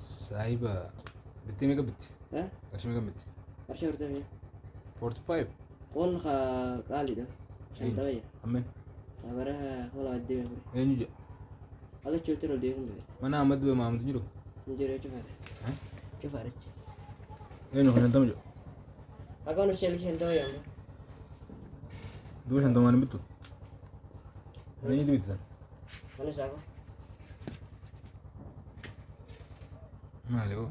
saahiba bitti meeqa bitti? Qarshii meeqa bitti? Qarshii 45. 45. Foon qaaliidha. Shantamaya. Ammeen. Sabara foon addee ture. Eenyu jedha? Akka chootti ol deemuun ture. Mana Ahmad Bee Maamud jiru? Injiree cufaadha. Cufaadhachi. Eenyu kan shantama jedhu? Akka nu sheelli shantamaya amma. Duuba shantamaan hin bittu? Mana eenyutu bitti sana? Mana saako. Maali hoo?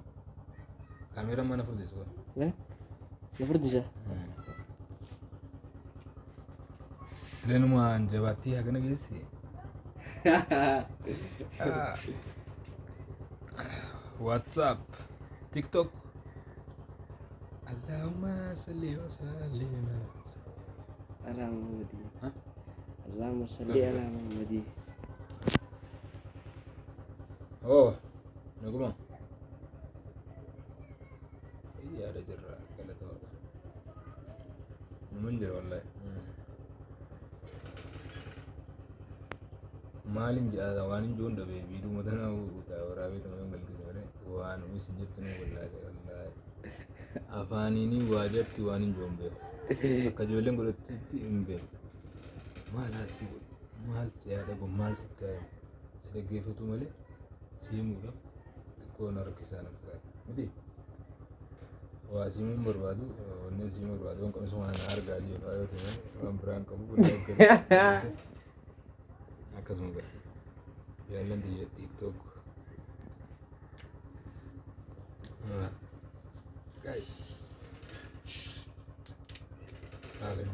Kaameeraan mana furdeessu hoo? Na furdisa. Ileenuma jabaattii hagana geesse? WhatsApp, TikTok. Allahumma salli wa sallim ala Muhammadi. Allahumma salli ala Muhammadi. Oh, naguma. Iya ada jerah kalau tahu. Menjer wallahi. Maalin jaada waan joon dhabe biiduu matana uta waraabee tamam galgisa malee waan umis jettu wallahi afaanini waajatti waan joon be akka ijoolleen godhatti hin beeku maal haasii godhu maal siyaada kun maal sitti si dhaggeeffatu malee siimuudhaaf xiqqoon harkisaan fudhate miti waa siimuun barbaadu onneen siimuu barbaadu waan qabnu waan argaa jiru yoo ta'e waan biraan qabu kun akkasuma ga'a jaallan biyya TikTok guys haalli